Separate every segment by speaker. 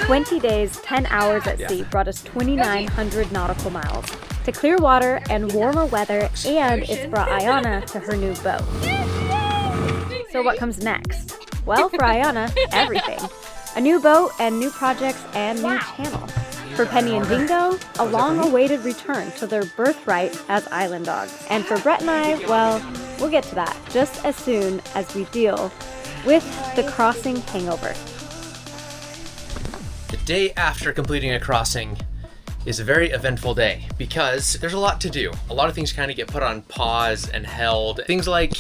Speaker 1: 20 days, 10 hours at sea brought us 2,900 nautical miles to clear water and warmer weather, and it's brought Ayana to her new boat. So what comes next? Well, for Ayana, everything. A new boat and new projects and new channel. For Penny and Dingo, a long-awaited return to their birthright as island dogs. And for Brett and I, well, we'll get to that just as soon as we deal with the crossing hangover.
Speaker 2: The day after completing a crossing is a very eventful day because there's a lot to do. A lot of things kind of get put on pause and held. Things like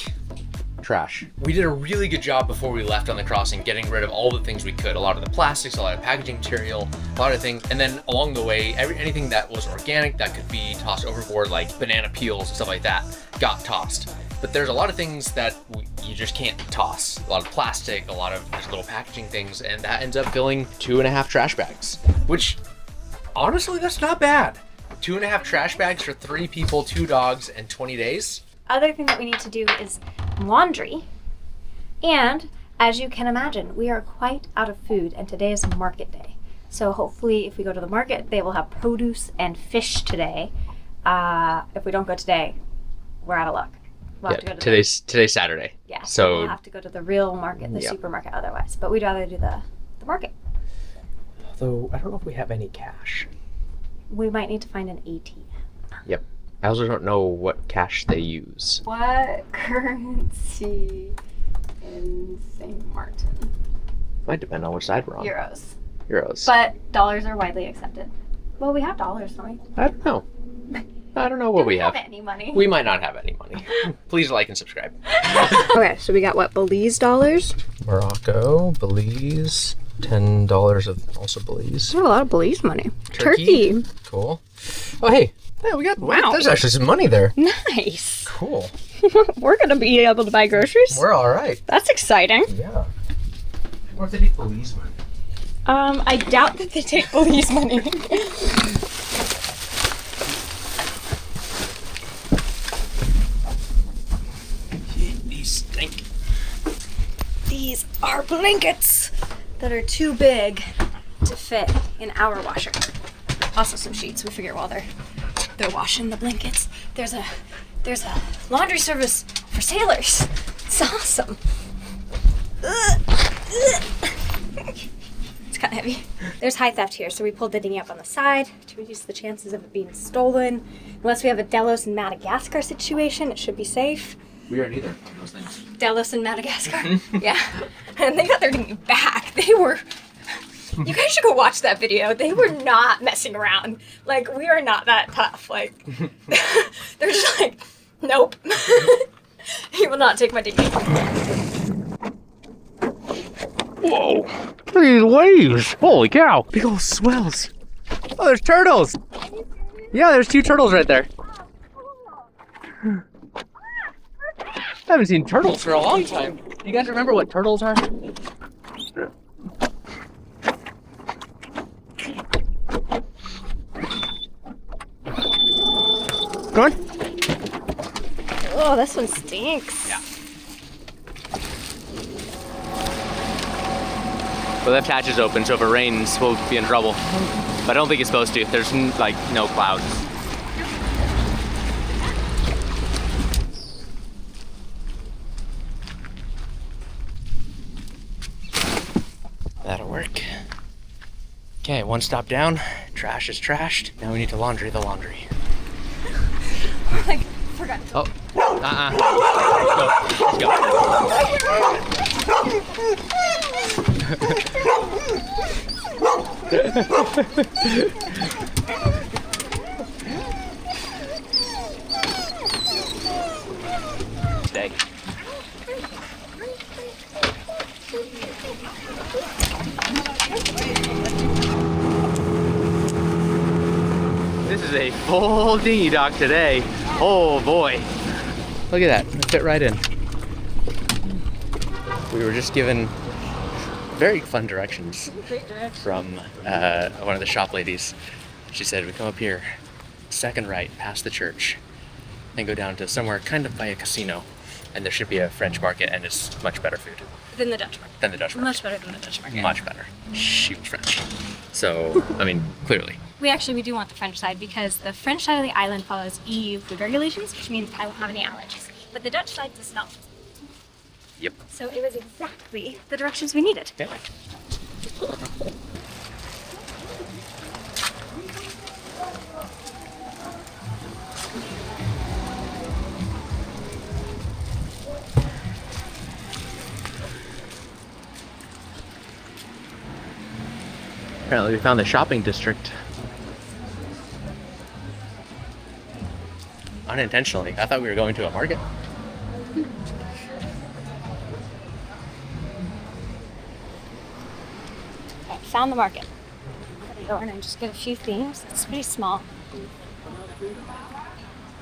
Speaker 2: trash. We did a really good job before we left on the crossing getting rid of all the things we could. A lot of the plastics, a lot of packaging material, a lot of things. And then along the way, anything that was organic that could be tossed overboard, like banana peels and stuff like that, got tossed. But there's a lot of things that you just can't toss. A lot of plastic, there's little packaging things, and that ends up filling 2.5 trash bags, which honestly, that's not bad. 2.5 trash bags for 3 people, 2 dogs, and 20 days.
Speaker 1: Other thing that we need to do is laundry. And as you can imagine, we are quite out of food, and today is market day. So hopefully if we go to the market, they will have produce and fish today. If we don't go today, we're out of luck. We'll have to go to
Speaker 2: today's Saturday.
Speaker 1: Yeah, so we'll have to go to the real market, the supermarket otherwise. But we'd rather do the market.
Speaker 2: Although, I don't know if we have any cash.
Speaker 1: We might need to find an ATM.
Speaker 2: Yep. I also don't know what cash they use.
Speaker 1: What currency in St. Martin?
Speaker 2: Might depend on which side we're on. Euros.
Speaker 1: But dollars are widely accepted. Well, we have dollars, don't we?
Speaker 2: I don't know. I don't know what we have.
Speaker 1: Do we have any money?
Speaker 2: We might not have any money. Please like and subscribe.
Speaker 1: Okay, so we got what? Belize dollars?
Speaker 2: Morocco, Belize, $10 of also Belize.
Speaker 1: We have a lot of Belize money. Turkey.
Speaker 2: Cool. Oh, hey. Yeah, we got, wow. There's actually some money there.
Speaker 1: Nice.
Speaker 2: Cool.
Speaker 1: We're going to be able to buy groceries?
Speaker 2: We're all right.
Speaker 1: That's exciting.
Speaker 2: Yeah. Or if they take Belize money.
Speaker 1: I doubt that they take Belize money.
Speaker 2: These stink.
Speaker 1: These are blankets that are too big to fit in our washer. Also some sheets. We figure while they're washing the blankets, there's a laundry service for sailors. It's awesome. It's kind of heavy. There's high theft here, so we pulled the dinghy up on the side to reduce the chances of it being stolen. Unless we have a Delos and Madagascar situation, it should be safe.
Speaker 2: We are neither of those things.
Speaker 1: Delos and Madagascar? Yeah. And they got their dinghy back. You guys should go watch that video. They were not messing around. Like, we are not that tough. Like, they're just like, nope. He will not take my dinghy.
Speaker 2: Whoa. Look at these waves. Holy cow. Big old swells. Oh, there's turtles. Yeah, there's 2 turtles right there. I haven't seen turtles for a long time. You guys remember what turtles are? Come on.
Speaker 1: Oh, this one stinks.
Speaker 2: Yeah. The left hatch is open, so if it rains, we'll be in trouble. But I don't think it's supposed to. There's like no clouds. That'll work. Okay, 1 stop down. Trash is trashed. Now we need to laundry the laundry.
Speaker 1: Like, forgot.
Speaker 2: Oh. Let's go. Stay. This is a full dinghy dock today. Oh boy. Look at that, it fit right in. We were just given very fun directions from one of the shop ladies. She said, we come up here, second right, past the church, and go down to somewhere kind of by a casino. and there should be a French market, and it's much better food
Speaker 1: Than the Dutch market.
Speaker 2: than the Dutch market.
Speaker 1: Much better than the Dutch market.
Speaker 2: Much better. She was French. So, I mean, clearly.
Speaker 1: We do want the French side because the French side of the island follows EU food regulations, which means I won't have any allergies. But the Dutch side does not.
Speaker 2: Yep.
Speaker 1: So it was exactly the directions we needed.
Speaker 2: Yeah. Apparently we found the shopping district. Unintentionally. I thought we were going to a market.
Speaker 1: Okay, found the market. I'm gonna go in and just get a few things. It's pretty small.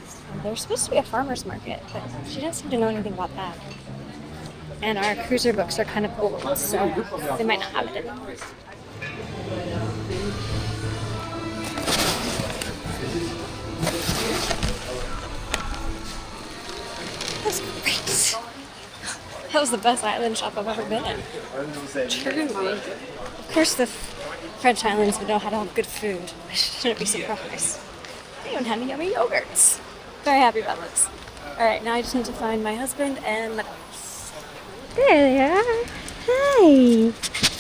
Speaker 1: So there's supposed to be a farmer's market, but she doesn't seem to know anything about that. And our cruiser books are kind of old, so they might not have it in them. That's great. That was the best island shop I've ever been in. Truly. Of course, the French islands would know how to have good food. I shouldn't be surprised. They even had yummy yogurts. Very happy about this. All right, now I just need to find my husband and the dogs. There they are. Hi.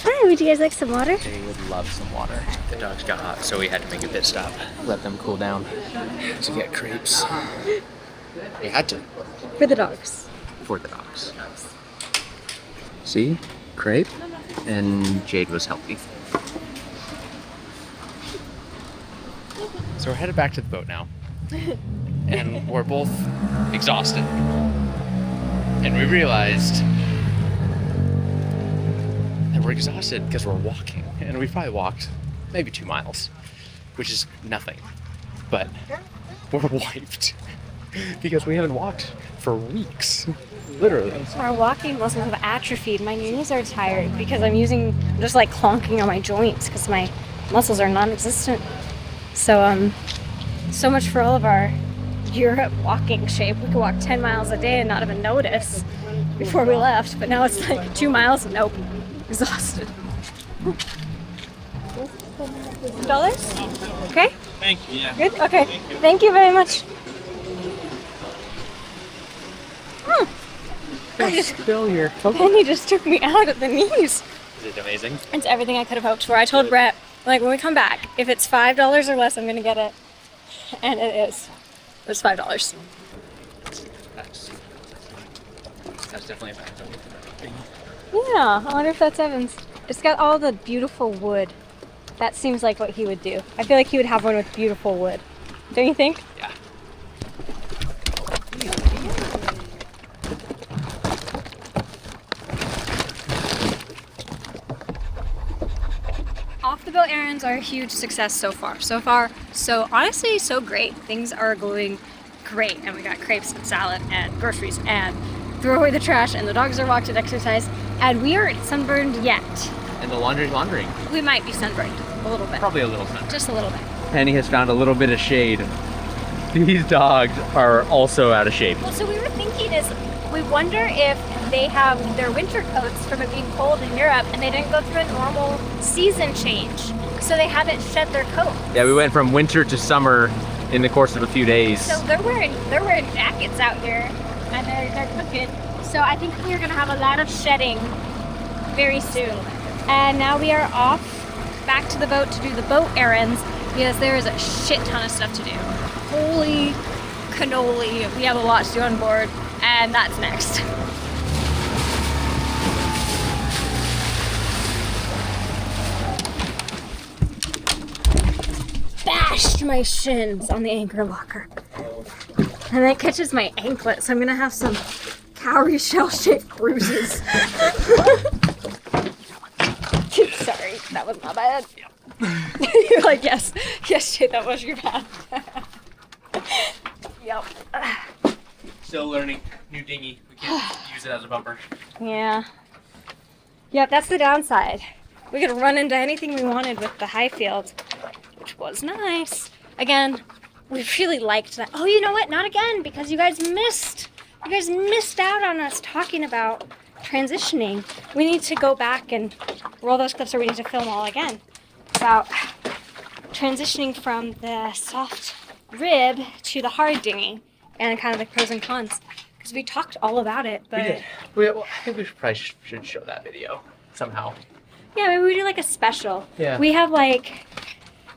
Speaker 1: Hi, would you guys like some water?
Speaker 2: They would love some water. The dogs got hot, so we had to make a pit stop. Let them cool down to get crepes. We had to.
Speaker 1: For the dogs.
Speaker 2: For the dogs. See? Crepe. And Jade was healthy. So we're headed back to the boat now. And we're both exhausted. And we realized that we're exhausted because we're walking. And we probably walked maybe 2 miles, which is nothing. But we're wiped because we haven't walked for weeks. Literally.
Speaker 1: Our walking muscles have atrophied. My knees are tired because I'm just like clonking on my joints because my muscles are non-existent. So, so much for all of our Europe walking shape. We could walk 10 miles a day and not even notice before we left. But now it's like 2 miles and nope, exhausted. $? Okay?
Speaker 3: Thank you. Yeah.
Speaker 1: Good? Okay. Thank you very much.
Speaker 2: Spill your
Speaker 1: And he just took me out at the knees.
Speaker 2: Is it amazing?
Speaker 1: It's everything I could have hoped for. I told Brett, like, when we come back, if it's $5 or less, I'm gonna get it. And it is. It's $5.
Speaker 2: That's definitely a fact.
Speaker 1: Yeah, I wonder if that's Evan's. It's got all the beautiful wood. That seems like what he would do. I feel like he would have one with beautiful wood. Don't you think?
Speaker 2: Yeah.
Speaker 1: Off the boat errands are a huge success so far. So honestly, so great. Things are going great. And we got crepes and salad and groceries and throw away the trash and the dogs are walked and exercise. And we aren't sunburned yet.
Speaker 2: And the laundry's laundering.
Speaker 1: We might be sunburned a little bit.
Speaker 2: Probably a little sun.
Speaker 1: Just a little bit.
Speaker 2: Penny has found a little bit of shade. These dogs are also out of shape.
Speaker 1: Well, so we were thinking we wonder if they have their winter coats from it being cold in Europe and they didn't go through a normal season change. So they haven't shed their coat.
Speaker 2: Yeah, we went from winter to summer in the course of a few days.
Speaker 1: So they're wearing jackets out here and they're cooking. So I think we're gonna have a lot of shedding very soon. And now we are off back to the boat to do the boat errands because there is a shit ton of stuff to do. Holy cannoli, we have a lot to do on board and that's next. Bashed my shins on the anchor locker. And that catches my anklet, so I'm gonna have some cowrie shell-shaped bruises. Sorry, that was my bad. You're like, yes, Jade, that was your bad. Yep.
Speaker 2: Still learning. New dinghy. We can't use it as a bumper.
Speaker 1: Yeah. Yep, that's the downside. We could run into anything we wanted with the high field, which was nice. Again, we really liked that. Oh, you know what? Not again, because you guys missed You guys missed out on us talking about transitioning. We need to go back and roll those clips, or we need to film all again about transitioning from the soft rib to the hard dinghy and kind of the pros and cons. Because we talked all about it, but...
Speaker 2: We did. Well, I think we should show that video somehow.
Speaker 1: Yeah, maybe we do like a special.
Speaker 2: Yeah.
Speaker 1: We have like...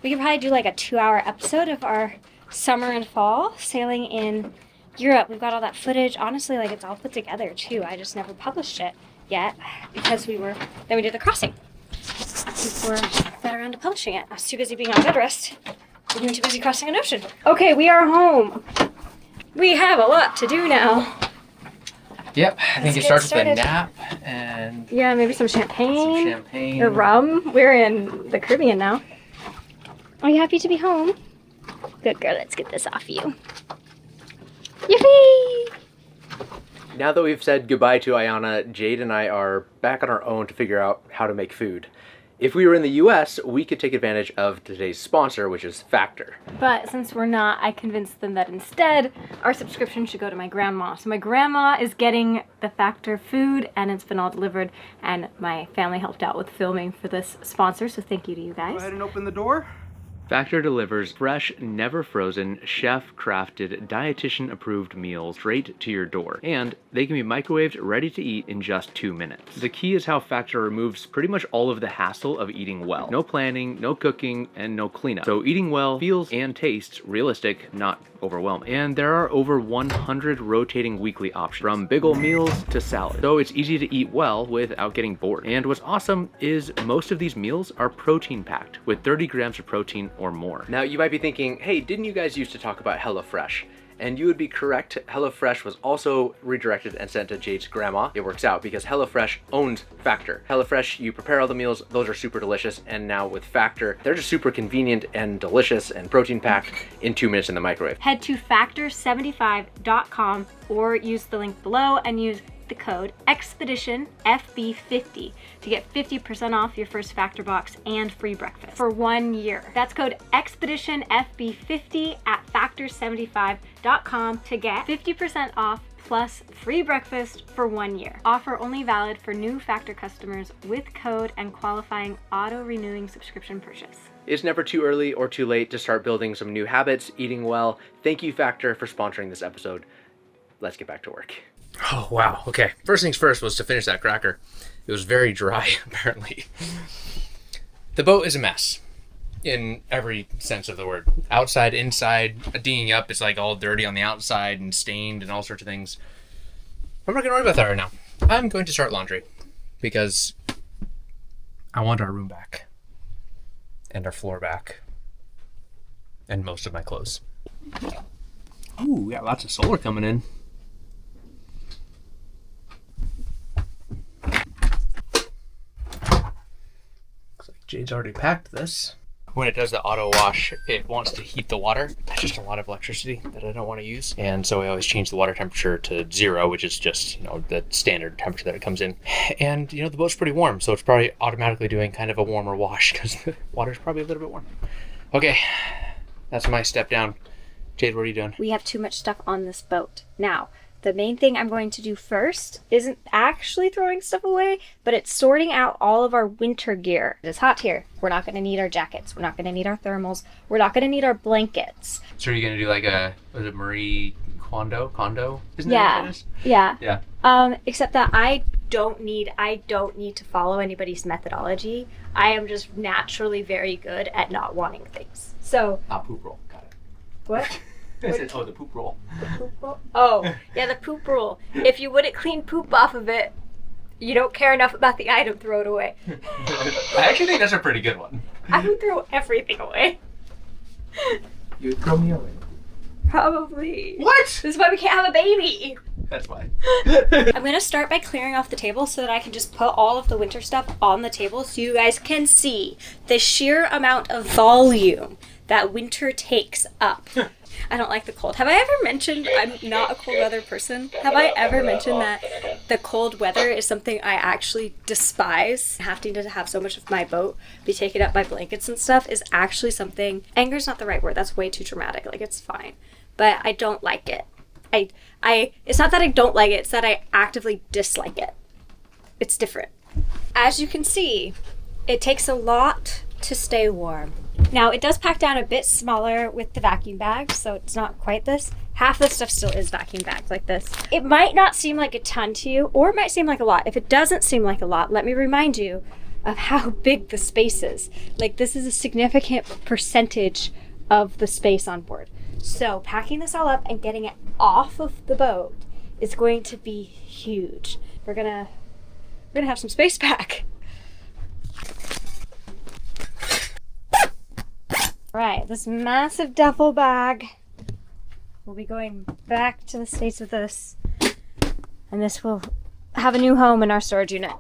Speaker 1: We could probably do like a 2-hour episode of our summer and fall sailing in Europe. We've got all that footage. Honestly, like it's all put together too. I just never published it yet because then we did the crossing. Before I got around to publishing it. I was too busy being on bed rest. We were too busy crossing an ocean. Okay, we are home. We have a lot to do now.
Speaker 2: Yep, I think it starts with a nap and...
Speaker 1: Yeah, maybe some champagne. Or rum. We're in the Caribbean now. Are you happy to be home? Good girl, let's get this off you. Yippee!
Speaker 2: Now that we've said goodbye to Ayana, Jade and I are back on our own to figure out how to make food. If we were in the US, we could take advantage of today's sponsor, which is Factor.
Speaker 1: But since we're not, I convinced them that instead, our subscription should go to my grandma. So my grandma is getting the Factor food, and it's been all delivered, and my family helped out with filming for this sponsor, so thank you to you guys.
Speaker 3: Go ahead and open the door.
Speaker 2: Factor delivers fresh, never frozen, chef-crafted, dietitian-approved meals straight to your door. And they can be microwaved, ready to eat in just 2 minutes. The key is how Factor removes pretty much all of the hassle of eating well. No planning, no cooking, and no cleanup. So eating well feels and tastes realistic, not overwhelming. And there are over 100 rotating weekly options, from big ol' meals to salad. So it's easy to eat well without getting bored. And what's awesome is most of these meals are protein packed with 30 grams of protein or more. Now you might be thinking, hey, didn't you guys used to talk about HelloFresh? And you would be correct. HelloFresh was also redirected and sent to Jade's grandma. It works out because HelloFresh owns Factor. HelloFresh, you prepare all the meals, those are super delicious. And now with Factor, they're just super convenient and delicious and protein packed in 2 minutes in the microwave.
Speaker 1: Head to factor75.com or use the link below and use the code EXPEDITIONFB50 to get 50% off your first Factor box and free breakfast for 1 year. That's code EXPEDITIONFB50 at factor75.com to get 50% off plus free breakfast for 1 year. Offer only valid for new Factor customers with code and qualifying auto-renewing subscription purchase.
Speaker 2: It's never too early or too late to start building some new habits, eating well. Thank you, Factor, for sponsoring this episode. Let's get back to work. Oh, wow. Okay. First things first was to finish that cracker. It was very dry, apparently. The boat is a mess in every sense of the word. Outside, inside, dinghying up, it's like all dirty on the outside and stained and all sorts of things. I'm not going to worry about that right now. I'm going to start laundry because I want our room back and our floor back and most of my clothes. Ooh, we got lots of solar coming in. Jade's already packed this. When it does the auto wash, it wants to heat the water. That's just a lot of electricity that I don't want to use. And so I always change the water temperature to 0, which is just, the standard temperature that it comes in. And, the boat's pretty warm, so it's probably automatically doing kind of a warmer wash because the water's probably a little bit warm. Okay, that's my step down. Jade, what are you doing?
Speaker 1: We have too much stuff on this boat. Now, the main thing I'm going to do first isn't actually throwing stuff away, but it's sorting out all of our winter gear. It's hot here. We're not going to need our jackets. We're not going to need our thermals. We're not going to need our blankets.
Speaker 2: So are you going to do like Marie Kondo? Isn't
Speaker 1: that
Speaker 2: what it is?
Speaker 1: Yeah.
Speaker 2: Yeah.
Speaker 1: Except that I don't need to follow anybody's methodology. I am just naturally very good at not wanting things. So.
Speaker 2: Poop roll. Got it.
Speaker 1: What?
Speaker 2: I said, the poop roll.
Speaker 1: The poop roll? Oh, yeah, the poop rule. If you wouldn't clean poop off of it, you don't care enough about the item, throw it away.
Speaker 2: I actually think that's a pretty good one.
Speaker 1: I would throw everything away.
Speaker 2: You would throw me away?
Speaker 1: Probably.
Speaker 2: What?
Speaker 1: This is why we can't have a baby.
Speaker 2: That's why.
Speaker 1: I'm going to start by clearing off the table so that I can just put all of the winter stuff on the table so you guys can see the sheer amount of volume that winter takes up. I don't like the cold. Have I ever mentioned I'm not a cold weather person? Have I ever mentioned that the cold weather is something I actually despise? Having to have so much of my boat be taken up by blankets and stuff is actually something... Anger's not the right word. That's way too dramatic. Like, it's fine. But I don't like it.
Speaker 3: It's not that I don't like it, it's that I actively dislike it. It's different. As you can see, it takes a lot to stay warm. Now, it does pack down a bit smaller with the vacuum bag, so it's not quite this. Half the stuff still is vacuum bagged like this. It might not seem like a ton to you, or it might seem like a lot. If it doesn't seem like a lot, let me remind you of how big the space is. Like, this is a significant percentage of the space on board. So packing this all up and getting it off of the boat is going to be huge. We're gonna have some space back. Right, this massive duffel bag. We'll be going back to the States with this, and this will have a new home in our storage unit.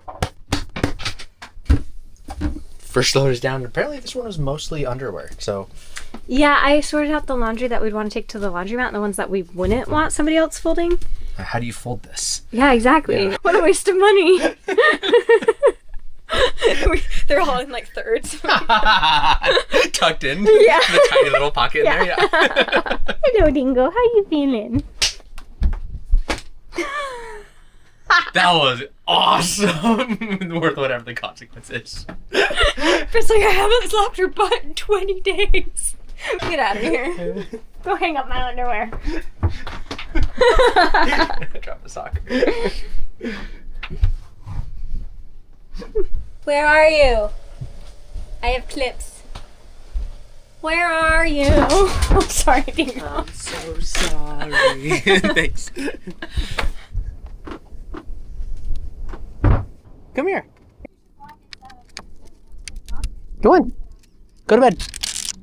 Speaker 2: First load is down. Apparently this one is mostly underwear, so.
Speaker 3: Yeah, I sorted out the laundry that we'd want to take to the laundromat and the ones that we wouldn't want somebody else folding.
Speaker 2: How do you fold this?
Speaker 3: Yeah, exactly. Yeah. What a waste of money. They're all in like thirds.
Speaker 2: Tucked in.
Speaker 3: Yeah.
Speaker 2: The tiny little pocket in there, yeah.
Speaker 3: Hello, Dingo. How you feeling?
Speaker 2: That was awesome. Worth whatever the consequence is.
Speaker 3: It's like, I haven't slapped her butt in 20 days. Get out of here. Go hang up my underwear.
Speaker 2: Drop the sock.
Speaker 3: Where are you? I have clips. Where are you? I'm sorry, Dingo.
Speaker 2: I'm so sorry. Thanks. Come here. Go on. Go to bed.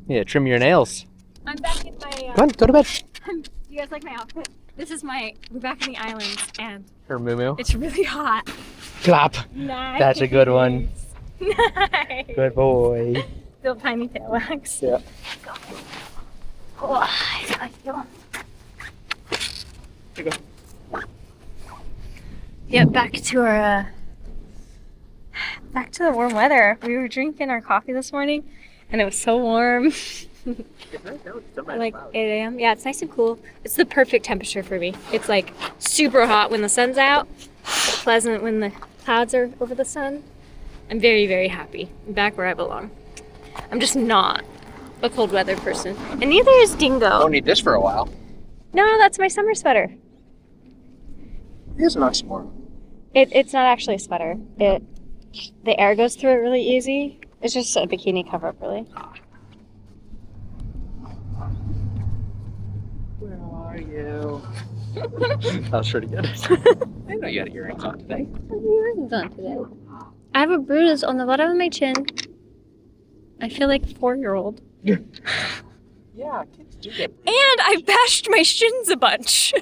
Speaker 2: Yeah, trim your nails.
Speaker 3: I'm back in my...
Speaker 2: Go on, go to bed.
Speaker 3: You guys like my outfit? We're back in the islands, and
Speaker 2: Her moo-moo.
Speaker 3: it's really hot.
Speaker 2: Clap.
Speaker 3: Nice.
Speaker 2: That's a good one.
Speaker 3: Nice.
Speaker 2: Good boy.
Speaker 3: Still tiny tail wax.
Speaker 2: Yeah.
Speaker 3: Oh, I like you.
Speaker 2: Here you go.
Speaker 3: Yep, back to our back to the warm weather. We were drinking our coffee this morning, and it was so warm. Like 8 a.m. Yeah, it's nice and cool. It's the perfect temperature for me. It's like super hot when the sun's out, pleasant when the clouds are over the sun. I'm very, very happy. I'm back where I belong. I'm just not a cold weather person. And neither is Dingo.
Speaker 2: Don't need this for a while.
Speaker 3: No, that's my summer sweater.
Speaker 2: It is nice and warm.
Speaker 3: It's not actually a sweater. The air goes through it really easy. It's just a bikini cover up, really.
Speaker 2: Where are you? That was pretty good. I didn't know you had earrings on today.
Speaker 3: I have earrings on today. I have a bruise on the bottom of my chin. I feel like a 4-year-old.
Speaker 2: Yeah, kids do get bruises.
Speaker 3: And I bashed my shins a bunch.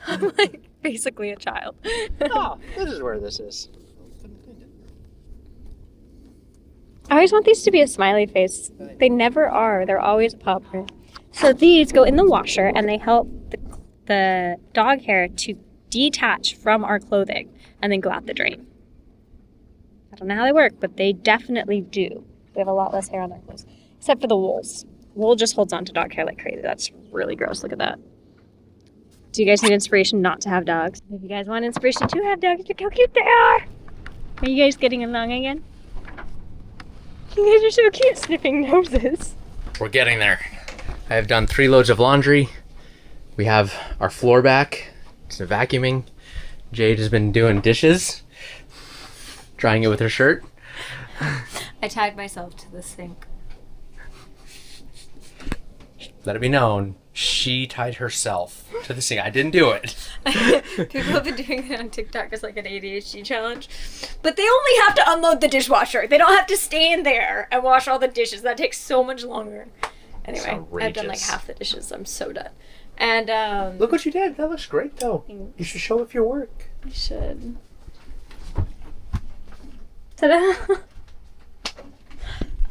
Speaker 3: I'm like basically a child.
Speaker 2: Oh, this is where this is.
Speaker 3: I always want these to be a smiley face. They never are. They're always a paw print. So these go in the washer and they help the dog hair to detach from our clothing and then go out the drain. I don't know how they work, but they definitely do. We have a lot less hair on our clothes, except for the wools. Wool just holds on to dog hair like crazy. That's really gross. Look at that. Do you guys need inspiration not to have dogs? If you guys want inspiration to have dogs, look how cute they are. Are you guys getting along again? You guys are so cute, sniffing noses.
Speaker 2: We're getting there. I have done 3 loads of laundry. We have our floor back. It's vacuuming. Jade has been doing dishes, drying it with her shirt.
Speaker 3: I tied myself to the sink.
Speaker 2: Let it be known, she tied herself to the sink. I didn't do it.
Speaker 3: People have been doing it on TikTok as like an ADHD challenge. But they only have to unload the dishwasher. They don't have to stand there and wash all the dishes. That takes so much longer. Anyway, I've done like half the dishes. I'm so done. And
Speaker 2: look what you did. That looks great though. You should show off your work.
Speaker 3: I should. Ta-da!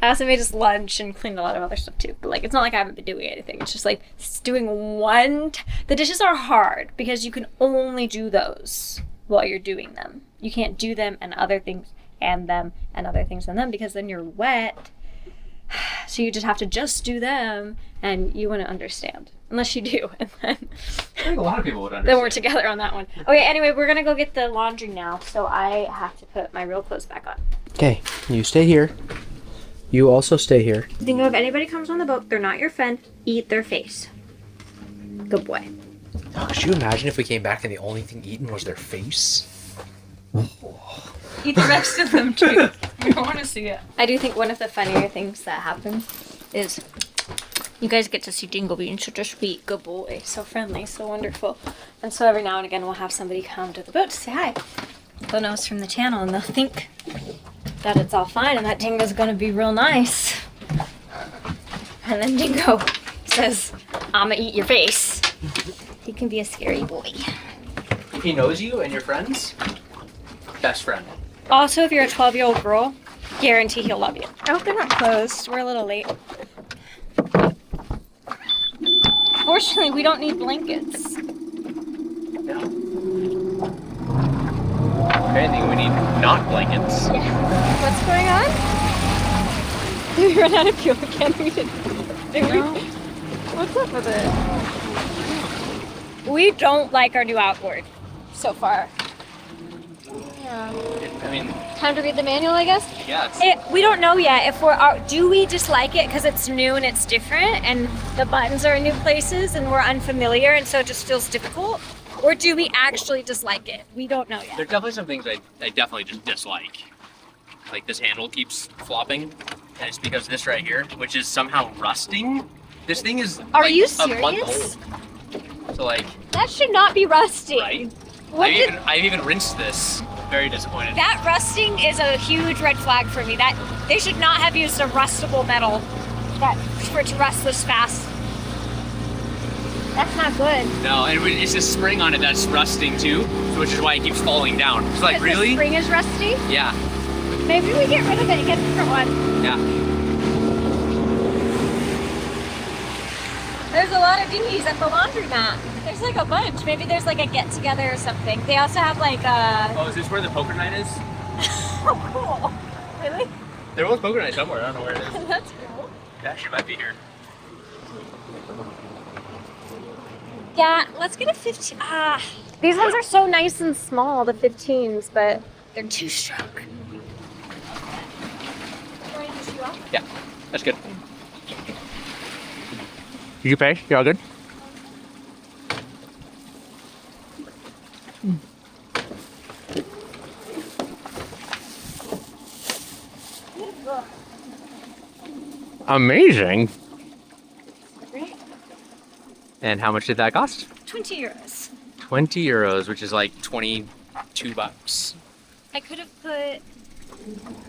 Speaker 3: I also made us lunch and cleaned a lot of other stuff too. But like, it's not like I haven't been doing anything. It's just like doing one. The dishes are hard because you can only do those while you're doing them. You can't do them and other things and them and other things and them because then you're wet. So you just have to just do them, and you wouldn't understand. Unless you do, and then
Speaker 2: I think a lot of people would understand.
Speaker 3: then we're together on that one. Okay, anyway, we're gonna go get the laundry now, so I have to put my real clothes back on.
Speaker 2: Okay, you stay here. You also stay here.
Speaker 3: Think if anybody comes on the boat, they're not your friend, eat their face. Good boy.
Speaker 2: Oh, could you imagine if we came back and the only thing eaten was their face?
Speaker 3: Eat the rest of them too. We don't want to see it. I do think one of the funnier things that happens is you guys get to see Dingle being such a sweet, good boy, so friendly, so wonderful. And so every now and again we'll have somebody come to the boat to say hi. They'll know us from the channel and they'll think that it's all fine and that Dingo's gonna be real nice. And then Dingo says, "I'ma eat your face." He can be a scary boy.
Speaker 2: If he knows you and your friends, best friend.
Speaker 3: Also, if you're a 12-year-old girl, guarantee he'll love you. I hope they're not closed. We're a little late. Fortunately, we don't need blankets.
Speaker 2: No. If anything, we need not blankets.
Speaker 3: Yeah. What's going on? Did we run out of fuel again? We did. Did we? What's up with it? We don't like our new outboard so far. Yeah.
Speaker 2: I mean,
Speaker 3: Time to read the manual, I guess?
Speaker 2: yeah,
Speaker 3: We don't know yet if do we just like it because it's new and it's different and the buttons are in new places and we're unfamiliar and so it just feels difficult? Or do we actually dislike it? We don't know yet.
Speaker 2: there's definitely some things I definitely just dislike. Like this handle keeps flopping, and it's because of this right here, which is somehow rusting. This thing is
Speaker 3: Are you
Speaker 2: a month
Speaker 3: serious?
Speaker 2: old. So like,
Speaker 3: That should not be rusting.
Speaker 2: right?
Speaker 3: What did-
Speaker 2: I've even rinsed this. Very disappointed.
Speaker 3: That rusting is a huge red flag for me. That they should not have used a rustable metal for it to rust this fast. That's not good.
Speaker 2: No, and it's a spring on it that's rusting too, so which is why it keeps falling down. It's like,
Speaker 3: Because
Speaker 2: really?
Speaker 3: the spring is rusty.
Speaker 2: Yeah,
Speaker 3: Maybe we get rid of it and get a different one.
Speaker 2: yeah.
Speaker 3: There's a lot of dinghies at the laundromat. There's like a bunch. Maybe there's like a get together or something. They also have like
Speaker 2: Oh, is this where the poker night is?
Speaker 3: Oh, cool. Really?
Speaker 2: There was poker night somewhere. I don't know where it is.
Speaker 3: That's cool.
Speaker 2: Yeah, she might be here.
Speaker 3: Yeah, let's get a 15. These ones are so nice and small, the 15s, but they're too strong.
Speaker 2: Yeah, that's good. Did you pay? You all good? Amazing. And how much did that cost?
Speaker 3: 20 euros.
Speaker 2: 20 euros, which is like 22 bucks.
Speaker 3: I could have put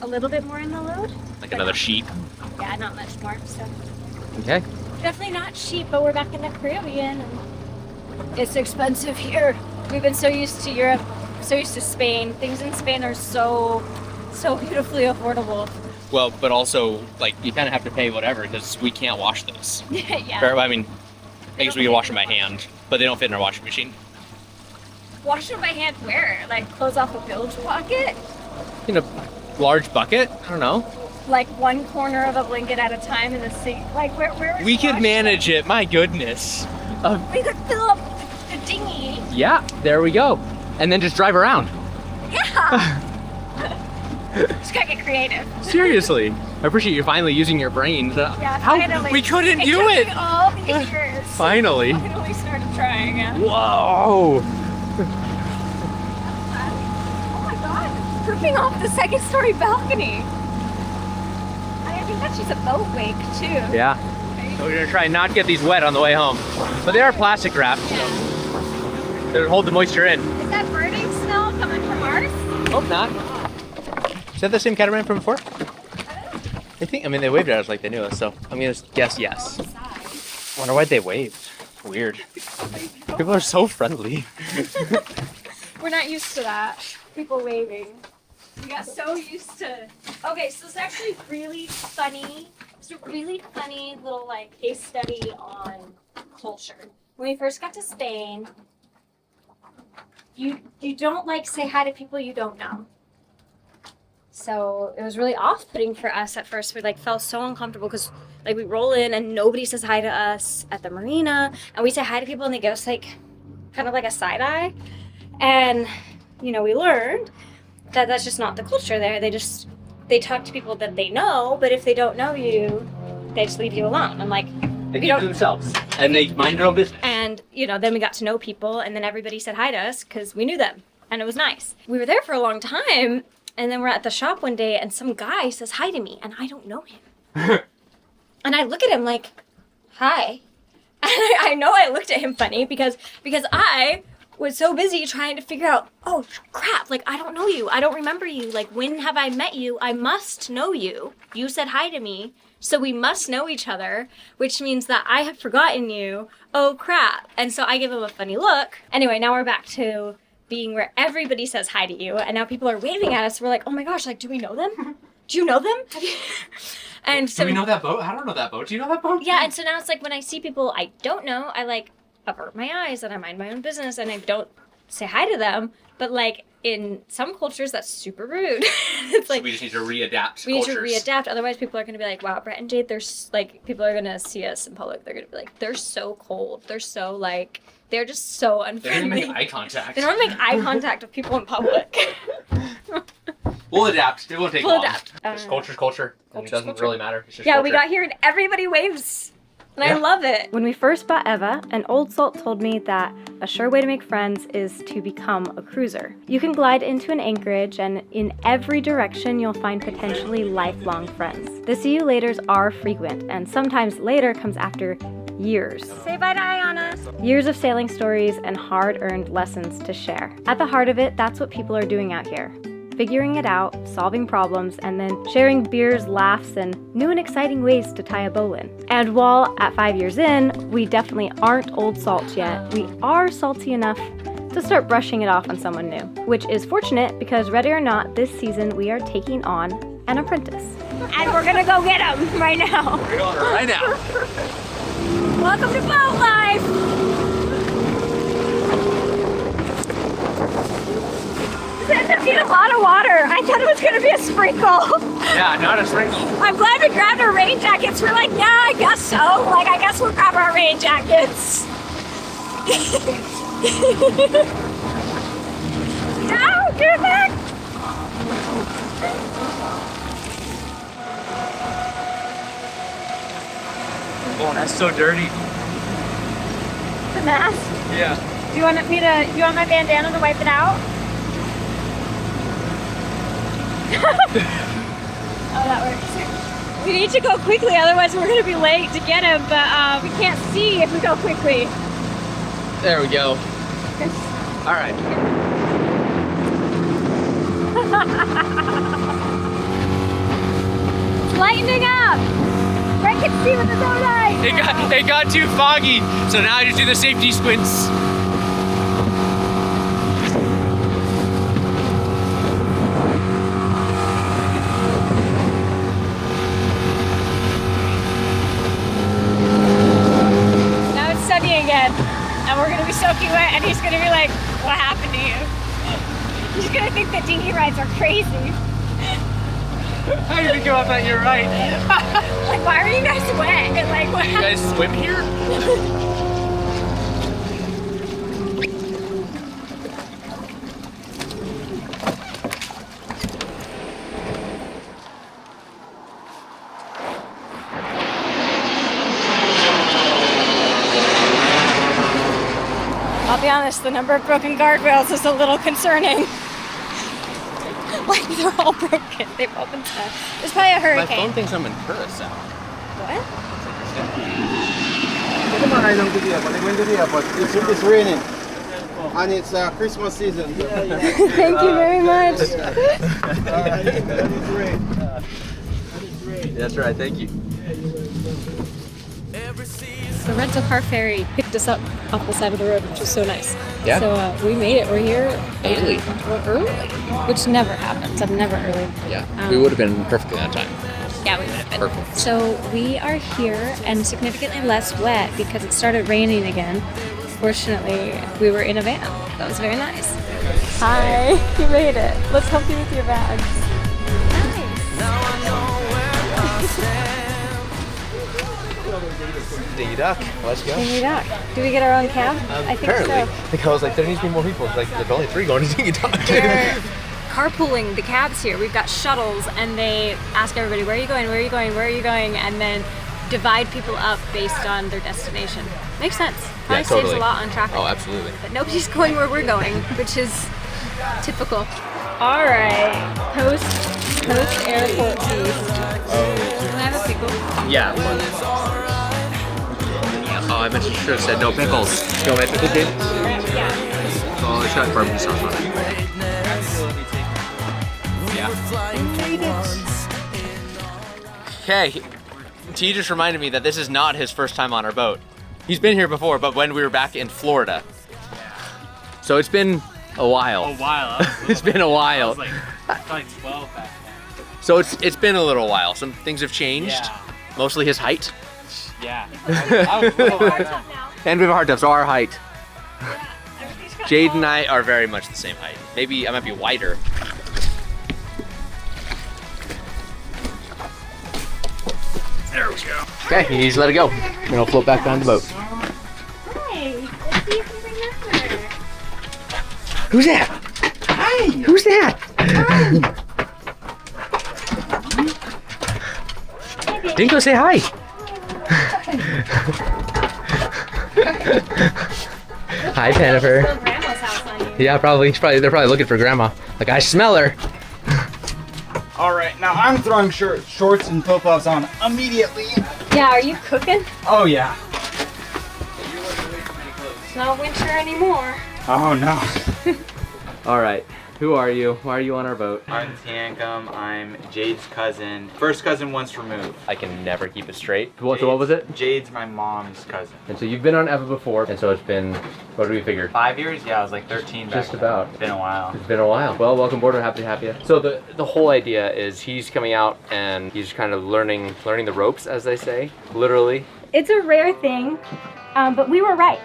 Speaker 3: a little bit more in the load.
Speaker 2: Like
Speaker 3: but
Speaker 2: another
Speaker 3: not-
Speaker 2: sheet.
Speaker 3: Yeah, not much more. So
Speaker 2: Okay.
Speaker 3: definitely not cheap, but we're back in the Caribbean. And it's expensive here. We've been so used to Europe, so used to Spain. Things in Spain are so beautifully affordable.
Speaker 2: Well, but also, like, you kind of have to pay whatever because we can't wash those.
Speaker 3: Yeah.
Speaker 2: I mean, I guess we can wash them by hand, but they don't fit in our washing machine.
Speaker 3: Wash them by hand where? Like close off a bilge pocket?
Speaker 2: In a large bucket? I don't know.
Speaker 3: Like one corner of a blanket at a time in the sink? Like where would
Speaker 2: We
Speaker 3: you
Speaker 2: could
Speaker 3: wash
Speaker 2: manage it. My goodness.
Speaker 3: them? We could fill up the dinghy.
Speaker 2: Yeah, there we go. And then just drive around.
Speaker 3: Yeah. Just gotta get creative.
Speaker 2: Seriously. I appreciate you finally using your brains.
Speaker 3: Yeah,
Speaker 2: How?
Speaker 3: finally.
Speaker 2: We couldn't do
Speaker 3: took
Speaker 2: it.
Speaker 3: me all these years.
Speaker 2: Finally.
Speaker 3: Finally started trying. Yeah.
Speaker 2: Whoa.
Speaker 3: Oh my god, ripping off the second story balcony. I think that's just a boat wake too.
Speaker 2: Yeah. So we're gonna try and not get these wet on the way home. But they are plastic wrapped, so they'll hold the moisture in.
Speaker 3: Is that burning smell coming from ours?
Speaker 2: Hope not. Is that the same catamaran from before? I think, I mean, they waved at us like they knew us, so I'm gonna guess yes. Wonder why they waved. Weird. People are so friendly.
Speaker 3: We're not used to that. People waving. We got so used to. Okay, so it's actually really funny. It's a really funny little like case study on culture. When we first got to Spain, you don't like say hi to people you don't know. So it was really off-putting for us at first. We like felt so uncomfortable because like we roll in and nobody says hi to us at the marina, and we say hi to people and they give us like kind of like a side eye. And you know, we learned that that's just not the culture there. They talk to people that they know, but if they don't know you, they just leave you alone. I'm like,
Speaker 2: They keep to themselves and they mind their own business.
Speaker 3: and you know, then we got to know people, and then everybody said hi to us because we knew them, and it was nice. We were there for a long time. And then we're at the shop one day and some guy says hi to me and I don't know him. And I look at him like, hi. And I know I looked at him funny because I was so busy trying to figure out, oh crap, like I don't know you. I don't remember you. Like when have I met you? I must know you. You said hi to me. So we must know each other, which means that I have forgotten you. Oh crap. And so I give him a funny look. Anyway, now we're back to being where everybody says hi to you, and now people are waving at us. We're like, oh my gosh, like, do we know them? Do you know them? And so
Speaker 2: do we know that boat? I don't know that boat. Do you know that boat?
Speaker 3: yeah, and so now it's like when I see people I don't know, I like avert my eyes and I mind my own business and I don't say hi to them. But like in some cultures, that's super rude. It's like
Speaker 2: so we just need to readapt.
Speaker 3: we need to readapt. Otherwise, people are going to be like, wow, Brett and Jade, people are going to see us in public. They're going to be like, they're so cold. They're so like, they're just so unfriendly.
Speaker 2: They don't make eye contact.
Speaker 3: They don't make eye contact with people in public.
Speaker 2: We'll adapt. It won't take
Speaker 3: We'll
Speaker 2: long.
Speaker 3: adapt.
Speaker 2: Just culture's culture. It doesn't
Speaker 3: culture.
Speaker 2: really matter. It's just
Speaker 3: Yeah,
Speaker 2: culture.
Speaker 3: we got here and everybody waves. And I
Speaker 2: Yeah.
Speaker 3: love it.
Speaker 1: When we first bought Eva, an old salt told me that a sure way to make friends is to become a cruiser. You can glide into an anchorage, and in every direction you'll find potentially lifelong friends. The see you laters are frequent, and sometimes later comes after years.
Speaker 3: Say bye to Ayana.
Speaker 1: Years of sailing stories and hard-earned lessons to share. At the heart of it, that's what people are doing out here. Figuring it out, solving problems, and then sharing beers, laughs, and new and exciting ways to tie a bowline. And while at 5 years in, we definitely aren't old salt yet, we are salty enough to start brushing it off on someone new. Which is fortunate because ready or not, this season we are taking on an apprentice.
Speaker 3: And we're gonna go get him right now.
Speaker 2: We're going right now.
Speaker 3: Welcome to boat life. This ends up being a lot of water. I thought it was gonna be a sprinkle.
Speaker 2: Yeah, not a sprinkle.
Speaker 3: I'm glad we grabbed our rain jackets. We're like, yeah, I guess so. Like, I guess we'll grab our rain jackets. No, get it back.
Speaker 2: Oh, that's so dirty.
Speaker 3: The mask.
Speaker 2: Yeah.
Speaker 3: Do you want my bandana to wipe it out? Oh, that works. We need to go quickly, otherwise we're gonna be late to get him, but we can't see if we go quickly.
Speaker 2: There we go. All right.
Speaker 3: It's lightening up! Brett can see with his own eyes!
Speaker 2: It got too foggy, so now I just do the safety squints.
Speaker 3: Now it's sunny again, and we're gonna be soaking wet, and he's gonna be like, what happened to you? He's gonna think that dinghy rides are crazy.
Speaker 2: I didn't think about that, you're right.
Speaker 3: Like, why are you guys wet? And like, what
Speaker 2: You guys swim here?
Speaker 3: I'll be honest, the number of broken guardrails is a little concerning. Like, they're all broken. They've all been touched. There's probably a
Speaker 2: My phone
Speaker 3: hurricane.
Speaker 2: thinks I'm in Curacao.
Speaker 3: What?
Speaker 4: It's raining. And it's Christmas season.
Speaker 3: Thank you very much.
Speaker 2: That's right, thank you.
Speaker 3: The rental car ferry picked us up off the side of the road, which was so nice.
Speaker 2: Yeah.
Speaker 3: So we made it. We're here.
Speaker 2: Early.
Speaker 3: We're early, which never happens. I'm never early.
Speaker 2: Yeah, we would have been perfectly on time.
Speaker 3: Yeah, we would have been.
Speaker 2: Perfect.
Speaker 3: So we are here and significantly less wet because it started raining again. Fortunately, we were in a van. That was very nice. Hi, you made it. Let's help you with your bags.
Speaker 2: Dinghy duck. Let's go.
Speaker 1: Dinghy duck. Do we get our own cab? I think
Speaker 2: Apparently.
Speaker 1: so.
Speaker 2: I think I was like, there needs to be more people. It's like, there's only 3 going to Dinghy duck.
Speaker 3: They're carpooling the cabs here. We've got shuttles, and they ask everybody, where are you going, where are you going, where are you going, and then divide people up based on their destination. Makes sense. Probably
Speaker 2: totally.
Speaker 3: saves a lot on traffic.
Speaker 2: Oh, absolutely.
Speaker 3: But nobody's going where we're going, which is typical.
Speaker 1: All right. Post airport feast.
Speaker 3: Can I have a pickle?
Speaker 2: Yeah. Oh, I should have said no pickles. No pickles, dude?
Speaker 3: Yeah.
Speaker 2: Oh, it's got barbecue sauce on it. Yeah. Okay. T just reminded me that this is not his first time on our boat. He's been here before, but when we were back in Florida. So it's been a while.
Speaker 5: A while.
Speaker 2: It's been a while.
Speaker 5: I was like probably 12 back then.
Speaker 2: So it's been a little while. Some things have changed.
Speaker 5: Yeah.
Speaker 2: Mostly his height.
Speaker 5: Yeah. I was a little back then.
Speaker 2: And we have a hard time, so our height. Jade and I are very much the same height. Maybe I might be wider.
Speaker 5: There we go.
Speaker 2: Okay, you just let it go. And it'll float back down the boat.
Speaker 1: Hey, let's see if you remember.
Speaker 2: Who's that? Hi! Who's that? Dingo, say hi. Hi, Jennifer.
Speaker 1: Grandma's house on you.
Speaker 2: Yeah, they're probably looking for grandma. Like, I smell her.
Speaker 5: All right, now I'm throwing shorts and flip-flops on immediately.
Speaker 3: Yeah, are you cooking?
Speaker 5: Oh yeah.
Speaker 3: It's not winter anymore.
Speaker 5: Oh no.
Speaker 2: All right, who are you? Why are you on our boat?
Speaker 6: I'm Tiancum. I'm Jade's cousin. First cousin once removed.
Speaker 2: I can never keep it straight. So what was it?
Speaker 6: Jade's my mom's cousin.
Speaker 2: And so you've been on Eva before, and so it's been, what do we figure?
Speaker 6: 5 years? Yeah, I was like 13 back
Speaker 2: Just
Speaker 6: then.
Speaker 2: about.
Speaker 6: It's been a while.
Speaker 2: It's been a while. Well, welcome aboard. We're happy to have you. So the whole idea is he's coming out and he's kind of learning the ropes, as they say, literally.
Speaker 1: It's a rare thing, but we were right.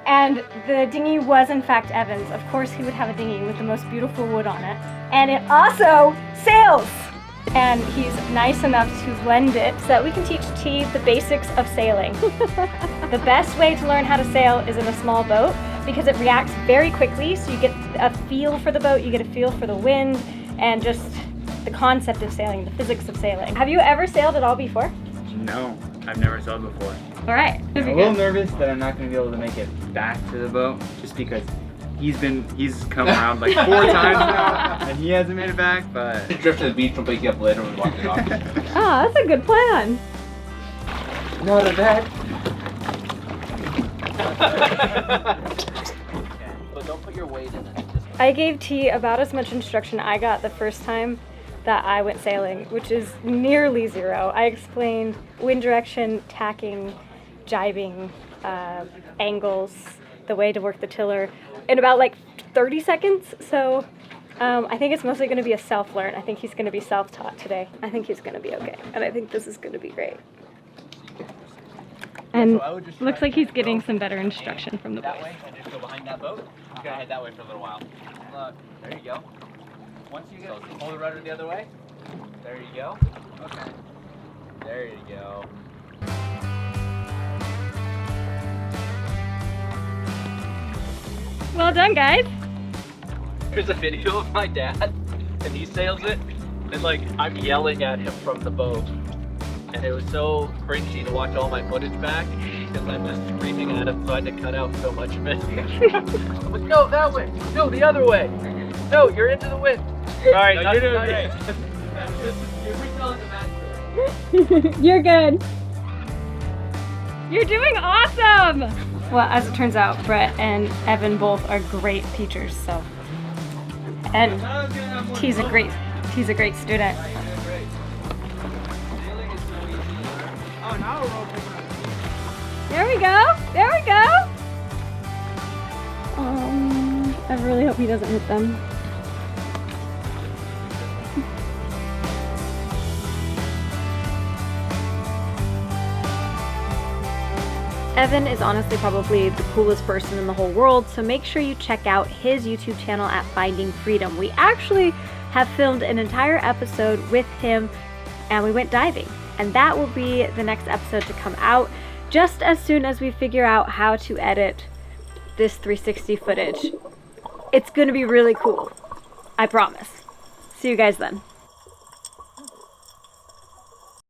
Speaker 1: And the dinghy was in fact Evan's. Of course he would have a dinghy with the most beautiful wood on it. And it also sails! And he's nice enough to lend it so that we can teach T the basics of sailing. The best way to learn how to sail is in a small boat because it reacts very quickly, so you get a feel for the boat, you get a feel for the wind, and just the concept of sailing, the physics of sailing. Have you ever sailed at all before?
Speaker 5: No, I've never sailed before.
Speaker 1: All right.
Speaker 5: I'm a little nervous that I'm not gonna be able to make it back to the boat, just because he's come around like 4 times now, and he hasn't made it back. But
Speaker 2: Drift to the beach and pick you up later when we walk it off.
Speaker 1: Ah, that's a good plan.
Speaker 2: Not a bad. But don't put your weight in it.
Speaker 1: I gave T about as much instruction I got the first time that I went sailing, which is nearly 0. I explained wind direction, tacking, jibing, angles, the way to work the tiller in about like 30 seconds. So I think it's mostly going to be a self-learn. I think he's going to be self-taught today. I think he's going to be okay. And I think this is going to be great. And looks like he's getting some better instruction from the boys.
Speaker 2: That way and just go behind that boat. You gotta head that way for a little while. Look, there you go. Once you get hold the rudder the other way. There you go. Okay. There you go.
Speaker 1: Well done, guys.
Speaker 7: There's a video of my dad, and he sails it, and like I'm yelling at him from the boat, and it was so cringy to watch all my footage back because I'm just screaming at him, so I had to cut out so much of it. I'm like, no, that way, no, the other way, no, you're into the wind. All right,
Speaker 5: no, you're doing great.
Speaker 1: You're good. You're doing awesome. Well, as it turns out, Brett and Evan both are great teachers, so. And he's a great student. There we go. There we go. I really hope he doesn't hit them. Evan is honestly probably the coolest person in the whole world, so make sure you check out his YouTube channel at Finding Freedom. We actually have filmed an entire episode with him and we went diving. and that will be the next episode to come out just as soon as we figure out how to edit this 360 footage. It's gonna be really cool. I promise. See you guys then.